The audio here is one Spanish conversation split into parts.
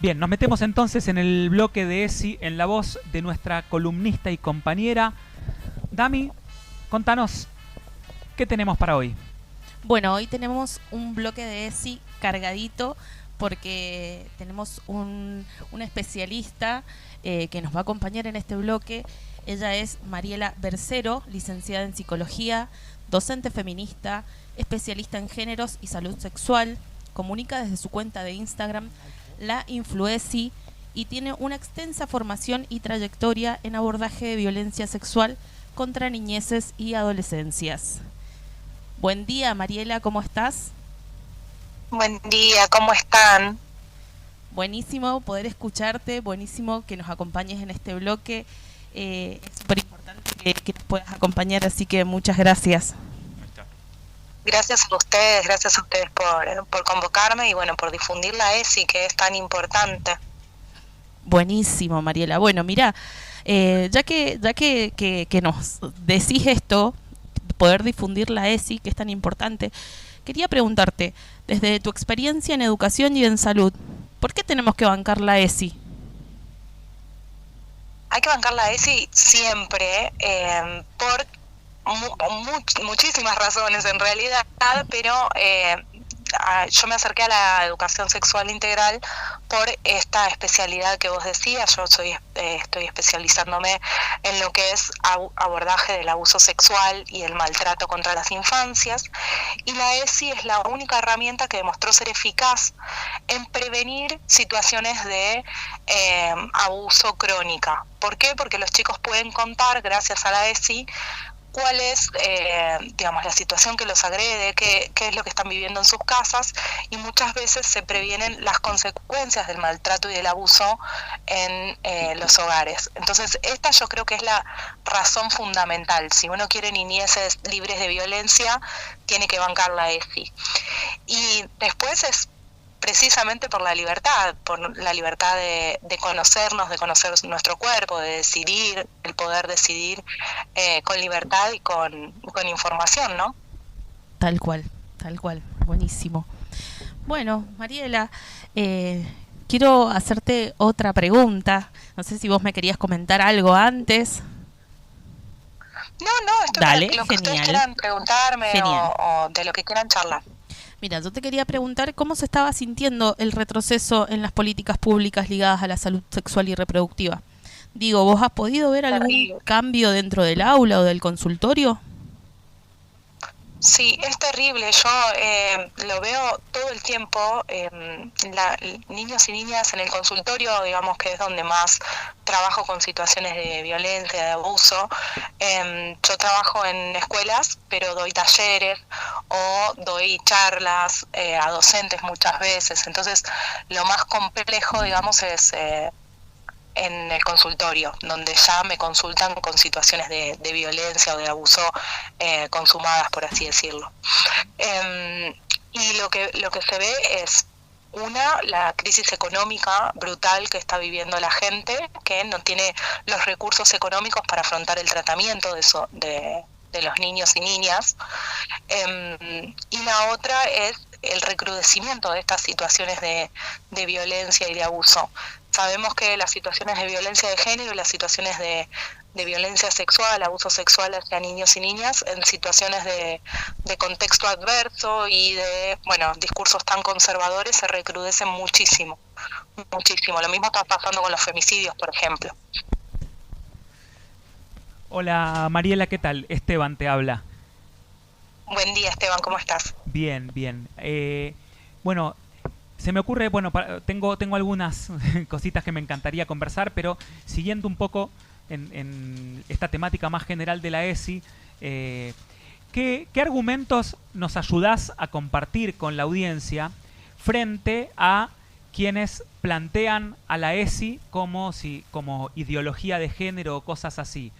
Bien, nos metemos entonces en el bloque de ESI en la voz de nuestra columnista y compañera. Dami, contanos, ¿qué tenemos para hoy? Bueno, hoy tenemos un bloque de ESI cargadito porque tenemos un especialista que nos va a acompañar en este bloque. Ella es Mariela Bercero, licenciada en psicología, docente feminista, especialista en géneros y salud sexual. Comunica desde su cuenta de Instagram, La Influesi, y tiene una extensa formación y trayectoria en abordaje de violencia sexual contra niñeces y adolescencias. Buen día, Mariela, ¿cómo estás? Buen día, ¿cómo están? Buenísimo poder escucharte, buenísimo que nos acompañes en este bloque. Es súper importante que nos puedas acompañar, así que muchas gracias. Gracias a ustedes por convocarme y bueno, por difundir la ESI, que es tan importante. Buenísimo, Mariela. Bueno, mira, ya que nos decís esto, poder difundir la ESI, que es tan importante, quería preguntarte, desde tu experiencia en educación y en salud, ¿por qué tenemos que bancar la ESI? Hay que bancar la ESI siempre, por muchísimas razones en realidad, pero yo me acerqué a la educación sexual integral por esta especialidad que vos decías. Yo estoy especializándome en lo que es abordaje del abuso sexual y el maltrato contra las infancias, y la ESI es la única herramienta que demostró ser eficaz en prevenir situaciones de abuso crónica. ¿Por qué? Porque los chicos pueden contar, gracias a la ESI, cuál es digamos, la situación que los agrede, qué es lo que están viviendo en sus casas, y muchas veces se previenen las consecuencias del maltrato y del abuso en los hogares. Entonces, esta yo creo que es la razón fundamental. Si uno quiere niñeces libres de violencia, tiene que bancar la ESI. Y después es precisamente por la libertad de conocernos, de conocer nuestro cuerpo, de decidir, el poder decidir con libertad y con información, ¿no? Tal cual, buenísimo. Bueno, Mariela, quiero hacerte otra pregunta. No sé si vos me querías comentar algo antes. No, esto Dale, es lo que genial. ustedes quieran preguntarme o de lo que quieran charlar. Mira, yo te quería preguntar cómo se estaba sintiendo el retroceso en las políticas públicas ligadas a la salud sexual y reproductiva. Digo, ¿vos has podido ver algún cambio dentro del aula o del consultorio? Sí, es terrible. Yo lo veo todo el tiempo. Niños y niñas en el consultorio, digamos que es donde más trabajo con situaciones de violencia, de abuso. Yo trabajo en escuelas, pero doy talleres o doy charlas a docentes muchas veces. Entonces, lo más complejo, digamos, es en el consultorio, donde ya me consultan con situaciones de violencia o de abuso consumadas, por así decirlo. Y lo que se ve es la crisis económica brutal que está viviendo la gente, que no tiene los recursos económicos para afrontar el tratamiento de los niños y niñas. Y la otra es el recrudecimiento de estas situaciones de violencia y de abuso. Sabemos que las situaciones de violencia de género y las situaciones de violencia sexual, abuso sexual hacia niños y niñas, en situaciones de contexto adverso y de discursos tan conservadores, se recrudecen muchísimo. Lo mismo está pasando con los femicidios, por ejemplo. Hola Mariela, ¿qué tal? Esteban te habla. Buen día, Esteban, ¿cómo estás? Bien. Bueno, se me ocurre, tengo algunas cositas que me encantaría conversar, pero siguiendo un poco en esta temática más general de la ESI, ¿qué argumentos nos ayudás a compartir con la audiencia frente a quienes plantean a la ESI como ideología de género o cosas así?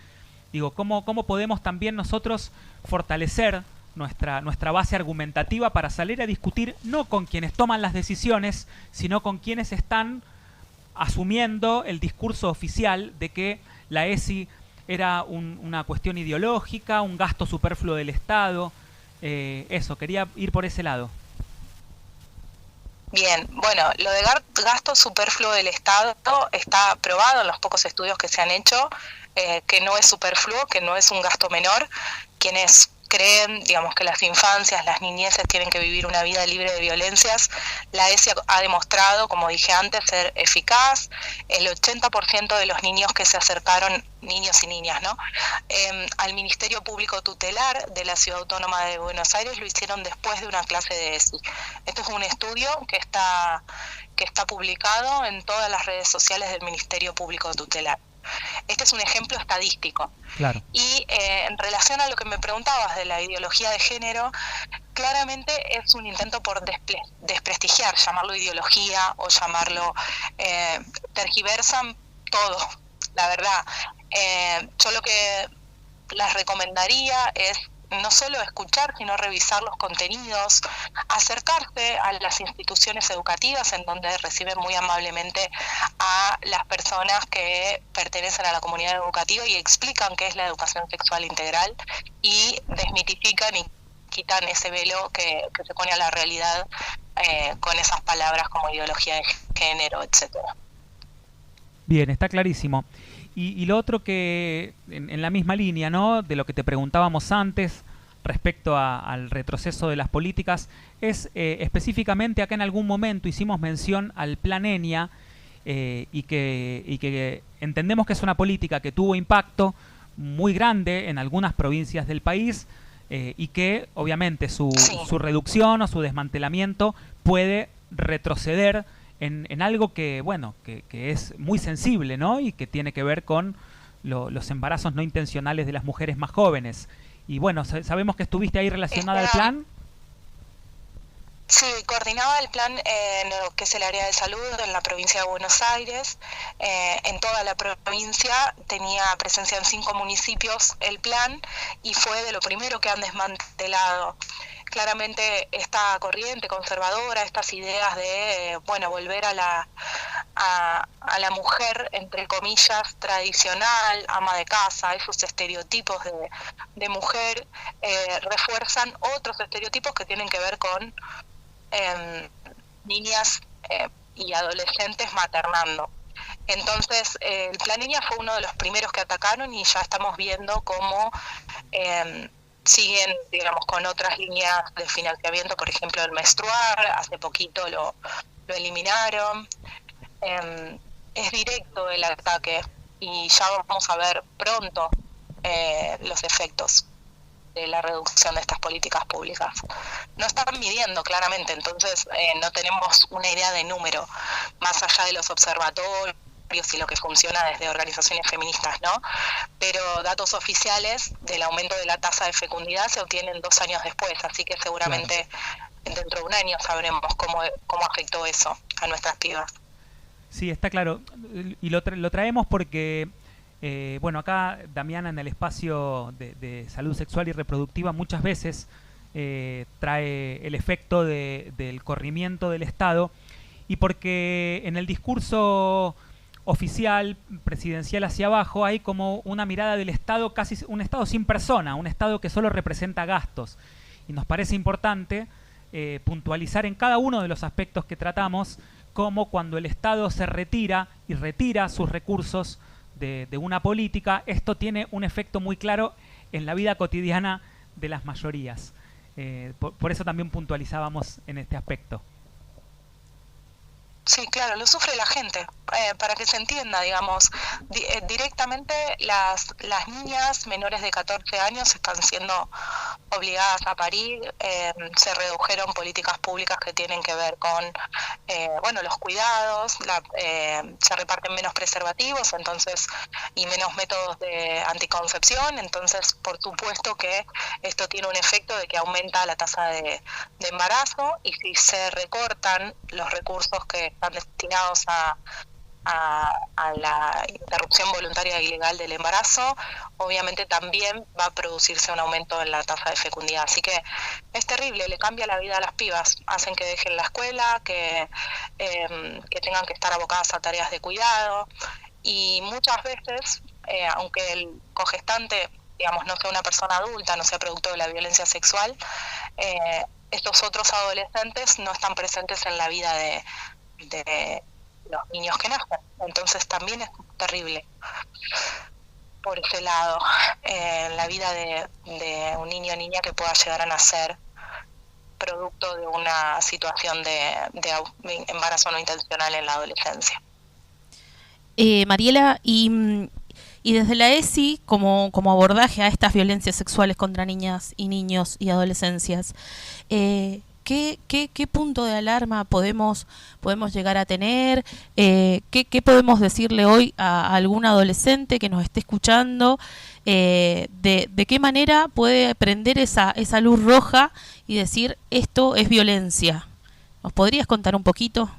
Digo, ¿cómo podemos también nosotros fortalecer nuestra base argumentativa para salir a discutir no con quienes toman las decisiones, sino con quienes están asumiendo el discurso oficial de que la ESI era una cuestión ideológica, un gasto superfluo del Estado? Quería ir por ese lado. Bien, bueno, lo de gasto superfluo del Estado está probado en los pocos estudios que se han hecho, que no es superfluo, que no es un gasto menor. Quienes creen, digamos, que las infancias, las niñeces tienen que vivir una vida libre de violencias, la ESI ha demostrado, como dije antes, ser eficaz. El 80% de los niños que se acercaron, niños y niñas, ¿no?, al Ministerio Público Tutelar de la Ciudad Autónoma de Buenos Aires lo hicieron después de una clase de ESI. Este es un estudio que está publicado en todas las redes sociales del Ministerio Público Tutelar. Este es un ejemplo estadístico. Claro. Y en relación a lo que me preguntabas de la ideología de género, claramente es un intento por desprestigiar, llamarlo ideología o llamarlo, tergiversan todo, la verdad. Yo lo que les recomendaría es no solo escuchar, sino revisar los contenidos, acercarse a las instituciones educativas en donde reciben muy amablemente a las personas que pertenecen a la comunidad educativa y explican qué es la educación sexual integral y desmitifican y quitan ese velo que se pone a la realidad con esas palabras como ideología de género, etcétera. Bien, está clarísimo. Y lo otro que, en la misma línea, ¿no?, de lo que te preguntábamos antes respecto al retroceso de las políticas, es específicamente acá en algún momento hicimos mención al Plan ENIA y que entendemos que es una política que tuvo impacto muy grande en algunas provincias del país y que obviamente su reducción o su desmantelamiento puede retroceder en algo que, bueno, que es muy sensible, ¿no?, y que tiene que ver con los embarazos no intencionales de las mujeres más jóvenes. Y bueno, sabemos que estuviste ahí relacionada al plan. Sí, coordinaba el plan en lo que es el área de salud en la provincia de Buenos Aires. En toda la provincia tenía presencia en 5 municipios el plan y fue de lo primero que han desmantelado. Claramente esta corriente conservadora, estas ideas de, bueno, volver a la mujer, entre comillas, tradicional, ama de casa, esos estereotipos de mujer, refuerzan otros estereotipos que tienen que ver con niñas y adolescentes maternando. Entonces, el Plan ENIA fue uno de los primeros que atacaron y ya estamos viendo cómo siguen, digamos, con otras líneas de financiamiento, por ejemplo, el menstrual, hace poquito lo eliminaron. Es directo el ataque y ya vamos a ver pronto los efectos de la reducción de estas políticas públicas. No están midiendo claramente, entonces no tenemos una idea de número, más allá de los observatorios y lo que funciona desde organizaciones feministas, ¿no? Pero datos oficiales del aumento de la tasa de fecundidad se obtienen 2 años después, así que seguramente dentro de un año sabremos cómo afectó eso a nuestras pibas. Sí, está claro. Y lo traemos porque, bueno, acá Damiana en el espacio de salud sexual y reproductiva muchas veces trae el efecto del corrimiento del Estado y porque en el discurso oficial, presidencial hacia abajo, hay como una mirada del Estado, casi un Estado sin persona, un Estado que solo representa gastos. Y nos parece importante puntualizar en cada uno de los aspectos que tratamos cómo cuando el Estado se retira y retira sus recursos de una política, esto tiene un efecto muy claro en la vida cotidiana de las mayorías. Por eso también puntualizábamos en este aspecto. Sí, claro, lo sufre la gente. Para que se entienda, digamos, directamente las niñas menores de 14 años están siendo obligadas a parir. Se redujeron políticas públicas que tienen que ver con bueno, los cuidados, se reparten menos preservativos, entonces, y menos métodos de anticoncepción, entonces por supuesto que esto tiene un efecto de que aumenta la tasa de embarazo, y si se recortan los recursos que están destinados a la interrupción voluntaria e ilegal del embarazo, obviamente también va a producirse un aumento en la tasa de fecundidad. Así que es terrible, le cambia la vida a las pibas, hacen que dejen la escuela, que tengan que estar abocadas a tareas de cuidado, y muchas veces, aunque el cogestante, digamos, no sea una persona adulta, no sea producto de la violencia sexual, estos otros adolescentes no están presentes en la vida de los niños que nacen. Entonces también es terrible por ese lado, la vida de un niño o niña que pueda llegar a nacer producto de una situación de embarazo no intencional en la adolescencia. Mariela, y desde la ESI, como abordaje a estas violencias sexuales contra niñas y niños y adolescencias, ¿qué punto de alarma podemos llegar a tener? ¿Qué podemos decirle hoy a algún adolescente que nos esté escuchando? ¿De qué manera puede prender esa luz roja y decir, esto es violencia? ¿Nos podrías contar un poquito?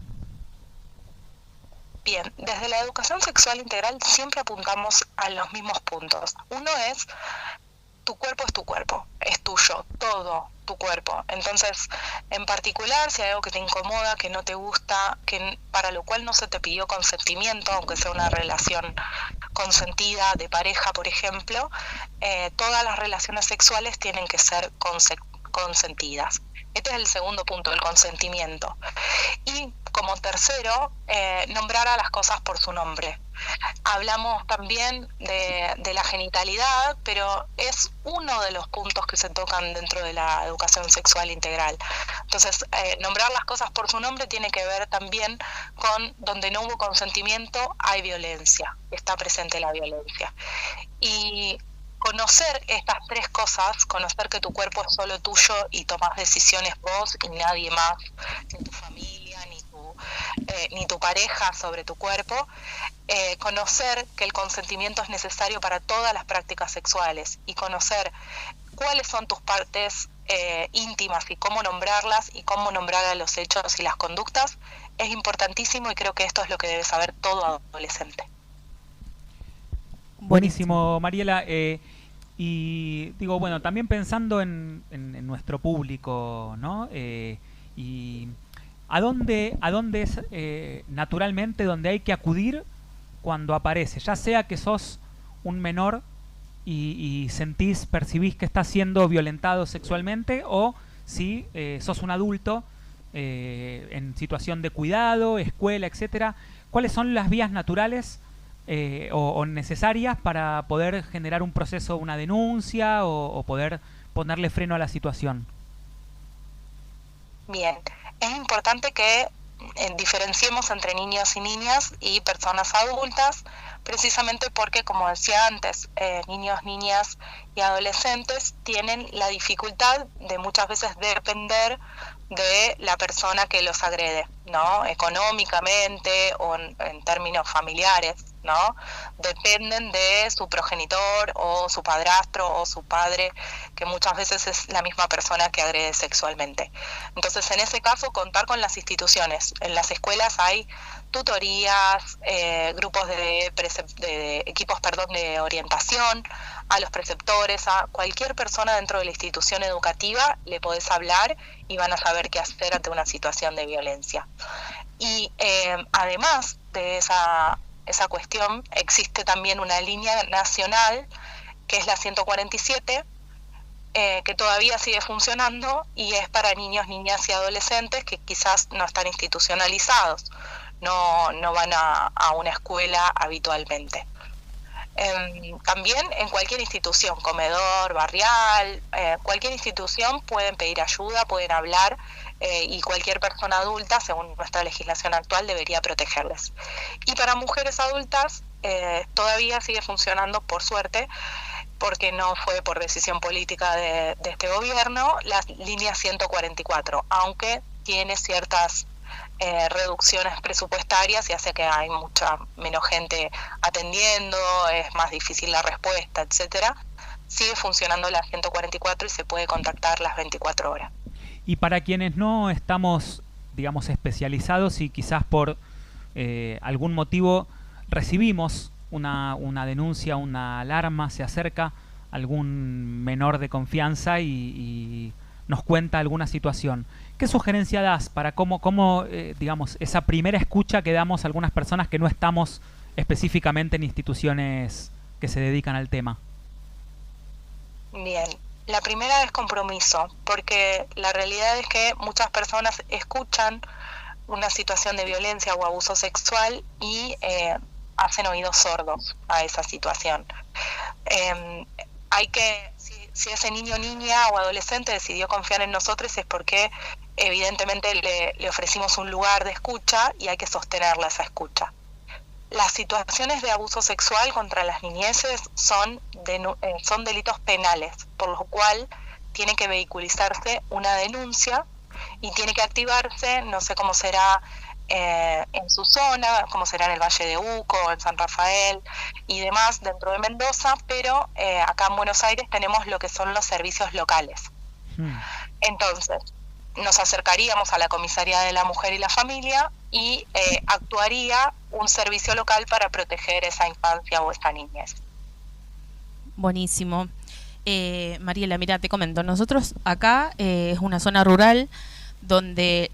Bien, desde la educación sexual integral siempre apuntamos a los mismos puntos. Uno es, tu cuerpo es tu cuerpo, es tuyo, todo tu cuerpo. Entonces, en particular, si hay algo que te incomoda, que no te gusta, para lo cual no se te pidió consentimiento, aunque sea una relación consentida de pareja, por ejemplo, todas las relaciones sexuales tienen que ser consentidas. Este es el segundo punto, el consentimiento. Y como tercero, nombrar a las cosas por su nombre. Hablamos también de la genitalidad, pero es uno de los puntos que se tocan dentro de la educación sexual integral. Entonces, nombrar las cosas por su nombre tiene que ver también con donde no hubo consentimiento, hay violencia, está presente la violencia. Y conocer estas tres cosas, conocer que tu cuerpo es solo tuyo y tomás decisiones vos y nadie más, ni tu familia, ni tu pareja sobre tu cuerpo, conocer que el consentimiento es necesario para todas las prácticas sexuales y conocer cuáles son tus partes íntimas y cómo nombrarlas y cómo nombrar a los hechos y las conductas es importantísimo, y creo que esto es lo que debe saber todo adolescente. Buenísimo, Mariela. Y digo, bueno, también pensando en nuestro público, ¿no? Y ¿a dónde es naturalmente donde hay que acudir cuando aparece? Ya sea que sos un menor y percibís que estás siendo violentado sexualmente, o si sos un adulto en situación de cuidado, escuela, etcétera. ¿Cuáles son las vías naturales o necesarias para poder generar un proceso, una denuncia o poder ponerle freno a la situación? Bien, es importante que diferenciemos entre niños y niñas y personas adultas, precisamente porque, como decía antes, niños, niñas y adolescentes tienen la dificultad de muchas veces depender de la persona que los agrede, ¿no? Económicamente o en términos familiares, ¿no? Dependen de su progenitor o su padrastro o su padre, que muchas veces es la misma persona que agrede sexualmente. Entonces, en ese caso, contar con las instituciones. En las escuelas hay tutorías, grupos de equipos de orientación, a los preceptores, a cualquier persona dentro de la institución educativa le podés hablar y van a saber qué hacer ante una situación de violencia. Y además de esa cuestión, existe también una línea nacional que es la 147, que todavía sigue funcionando y es para niños, niñas y adolescentes que quizás no están institucionalizados, no van a una escuela habitualmente. También en cualquier institución, comedor, barrial, cualquier institución pueden pedir ayuda, pueden hablar, y cualquier persona adulta, según nuestra legislación actual, debería protegerles. Y para mujeres adultas todavía sigue funcionando, por suerte, porque no fue por decisión política de este gobierno, la línea 144, aunque tiene ciertas reducciones presupuestarias y hace que hay mucha menos gente atendiendo, es más difícil la respuesta, etcétera. Sigue funcionando la 144 y se puede contactar las 24 horas. Y para quienes no estamos, digamos, especializados y quizás por algún motivo recibimos una denuncia, una alarma, se acerca algún menor de confianza y nos cuenta alguna situación, ¿qué sugerencia das para cómo digamos, esa primera escucha que damos a algunas personas que no estamos específicamente en instituciones que se dedican al tema? Bien, La primera es compromiso, porque la realidad es que muchas personas escuchan una situación de violencia o abuso sexual y hacen oídos sordos a esa situación. Hay que, si ese niño, niña o adolescente decidió confiar en nosotros, es porque evidentemente le ofrecimos un lugar de escucha y hay que sostenerla esa escucha. Las situaciones de abuso sexual contra las niñeces son delitos penales, por lo cual tiene que vehiculizarse una denuncia y tiene que activarse, no sé cómo será en su zona, cómo será en el Valle de Uco, en San Rafael y demás dentro de Mendoza, pero acá en Buenos Aires tenemos lo que son los servicios locales. Entonces, nos acercaríamos a la Comisaría de la Mujer y la Familia y actuaría un servicio local para proteger esa infancia o esa niñez. Buenísimo. Mariela, mira, te comento, nosotros acá es una zona rural donde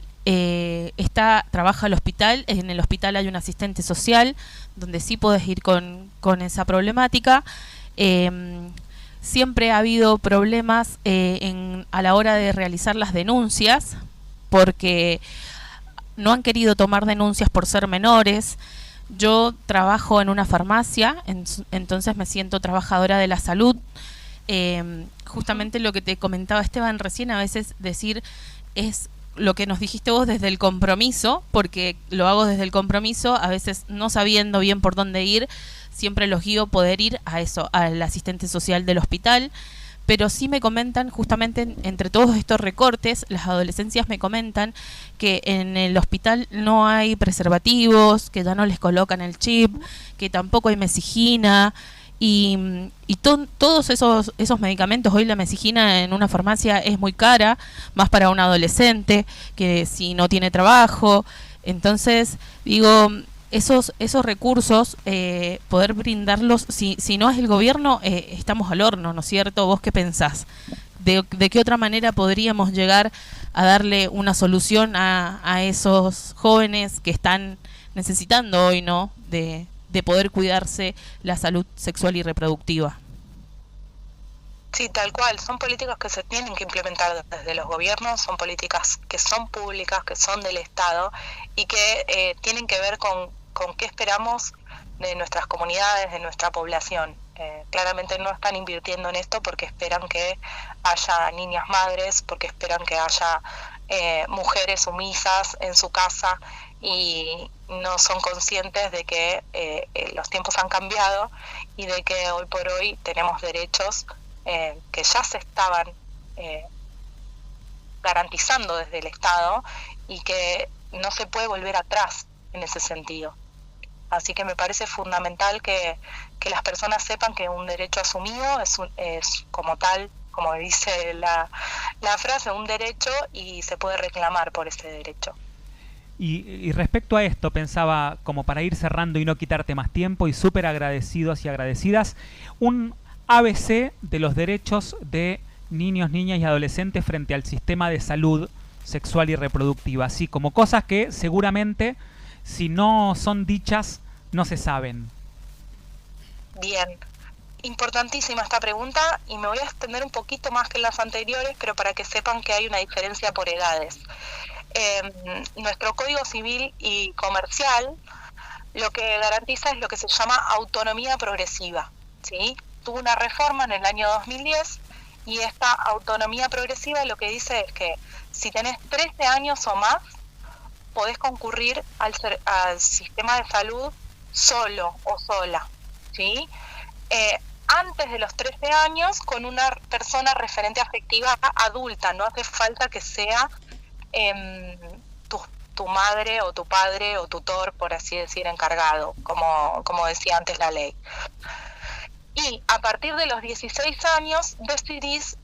trabaja el hospital. En el hospital hay un asistente social donde sí podés ir con esa problemática. Siempre ha habido problemas a la hora de realizar las denuncias, porque no han querido tomar denuncias por ser menores. Yo trabajo en una farmacia, entonces me siento trabajadora de la salud. Justamente lo que te comentaba Esteban recién, a veces decir es lo que nos dijiste vos desde el compromiso, porque lo hago desde el compromiso, a veces no sabiendo bien por dónde ir, siempre los guío poder ir a eso, al asistente social del hospital. Pero sí me comentan, justamente entre todos estos recortes, las adolescencias me comentan que en el hospital no hay preservativos, que ya no les colocan el chip, que tampoco hay mesigina, y todos esos medicamentos. Hoy la mesigina en una farmacia es muy cara, más para un adolescente que si no tiene trabajo. Entonces, digo, esos recursos, poder brindarlos, si no es el gobierno, estamos al horno, ¿no es cierto? ¿Vos qué pensás? ¿De qué otra manera podríamos llegar a darle una solución a esos jóvenes que están necesitando hoy, ¿no?, de poder cuidarse la salud sexual y reproductiva? Sí, tal cual. Son políticas que se tienen que implementar desde los gobiernos, son políticas que son públicas, que son del Estado y que tienen que ver con qué esperamos de nuestras comunidades, de nuestra población. Claramente no están invirtiendo en esto porque esperan que haya niñas madres, porque esperan que haya mujeres sumisas en su casa, y no son conscientes de que los tiempos han cambiado y de que hoy por hoy tenemos derechos que ya se estaban garantizando desde el Estado y que no se puede volver atrás en ese sentido. Así que me parece fundamental que las personas sepan que un derecho asumido es como tal, como dice la frase, un derecho, y se puede reclamar por ese derecho. Y respecto a esto, pensaba, como para ir cerrando y no quitarte más tiempo, y súper agradecidos y agradecidas, un ABC de los derechos de niños, niñas y adolescentes frente al sistema de salud sexual y reproductiva, así como cosas que seguramente, si no son dichas, no se saben. Bien, importantísima esta pregunta, y me voy a extender un poquito más que las anteriores, pero para que sepan que hay una diferencia por edades. Nuestro Código Civil y Comercial lo que garantiza es lo que se llama autonomía progresiva, ¿sí? Tuvo una reforma en el año 2010 y esta autonomía progresiva lo que dice es que si tenés 13 años o más, podés concurrir al sistema de salud solo o sola, ¿sí? Antes de los 13 años, con una persona referente afectiva adulta, no hace falta que sea tu madre o tu padre o tutor, por así decir, encargado, como decía antes la ley. Y a partir de los 16 años decidís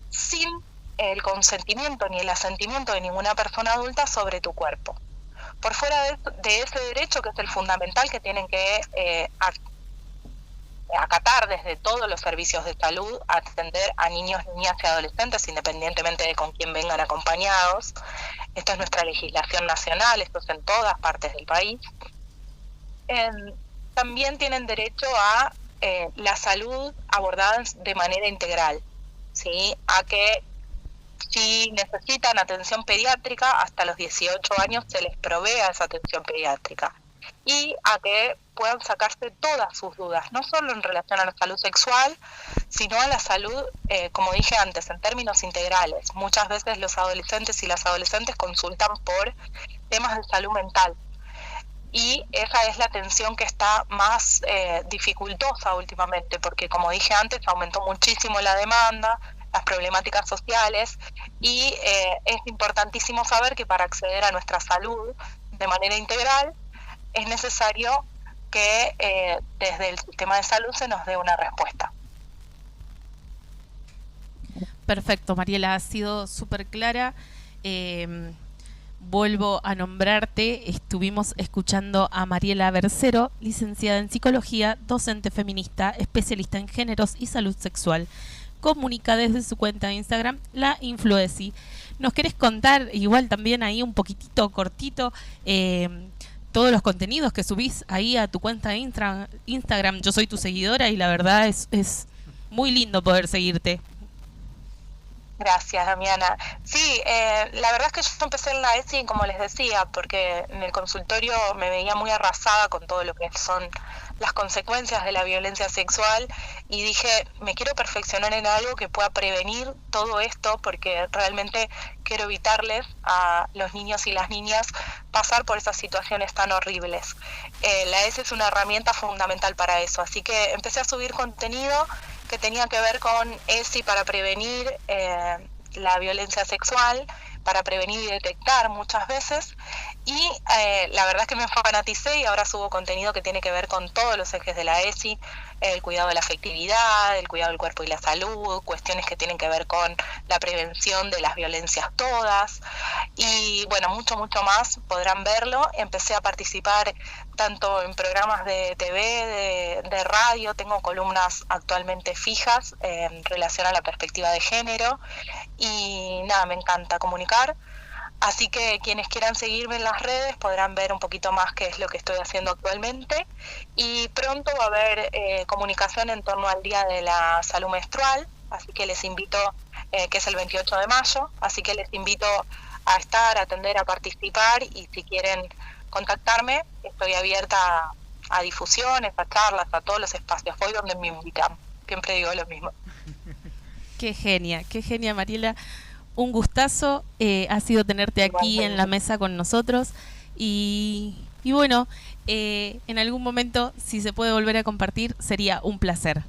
sin el consentimiento ni el asentimiento de ninguna persona adulta sobre tu cuerpo. Por fuera de ese derecho, que es el fundamental, que tienen que acatar desde todos los servicios de salud, atender a niños, niñas y adolescentes, independientemente de con quién vengan acompañados. Esto es nuestra legislación nacional, esto es en todas partes del país. También tienen derecho a la salud abordada de manera integral, ¿sí? A que si necesitan atención pediátrica, hasta los 18 años se les provea esa atención pediátrica. Y a que puedan sacarse todas sus dudas, no solo en relación a la salud sexual, sino a la salud, como dije antes, en términos integrales. Muchas veces los adolescentes y las adolescentes consultan por temas de salud mental. Y esa es la atención que está más dificultosa últimamente, porque como dije antes, aumentó muchísimo la demanda, las problemáticas sociales, y es importantísimo saber que para acceder a nuestra salud de manera integral es necesario que desde el sistema de salud se nos dé una respuesta. Perfecto, Mariela, ha sido súper clara. Vuelvo a nombrarte, estuvimos escuchando a Mariela Bercero, licenciada en Psicología, docente feminista, especialista en géneros y salud sexual. Comunica desde su cuenta de Instagram, La Influeci. ¿Nos querés contar, igual también ahí un poquitito cortito, todos los contenidos que subís ahí a tu cuenta de Instagram? Yo soy tu seguidora y la verdad es muy lindo poder seguirte. Gracias, Damiana. Sí, la verdad es que yo empecé en la ESI, como les decía, porque en el consultorio me veía muy arrasada con todo lo que son las consecuencias de la violencia sexual y dije, me quiero perfeccionar en algo que pueda prevenir todo esto, porque realmente quiero evitarles a los niños y las niñas pasar por esas situaciones tan horribles. La ESI es una herramienta fundamental para eso, así que empecé a subir contenido que tenía que ver con ESI para prevenir la violencia sexual, para prevenir y detectar muchas veces, y la verdad es que me fanaticé y ahora subo contenido que tiene que ver con todos los ejes de la ESI, el cuidado de la afectividad, el cuidado del cuerpo y la salud, cuestiones que tienen que ver con la prevención de las violencias todas, y bueno, mucho más, podrán verlo. Empecé a participar tanto en programas de TV, de radio, tengo columnas actualmente fijas en relación a la perspectiva de género, y nada, me encanta comunicar. Así que quienes quieran seguirme en las redes podrán ver un poquito más qué es lo que estoy haciendo actualmente, y pronto va a haber comunicación en torno al Día de la Salud Menstrual, así que les invito, que es el 28 de mayo, así que les invito a estar, a atender, a participar, y si quieren contactarme, estoy abierta a difusiones, a charlas, a todos los espacios, voy donde me invitan, siempre digo lo mismo. Qué genia, Mariela. Un gustazo, ha sido tenerte aquí en la mesa con nosotros y bueno, en algún momento, si se puede volver a compartir, sería un placer.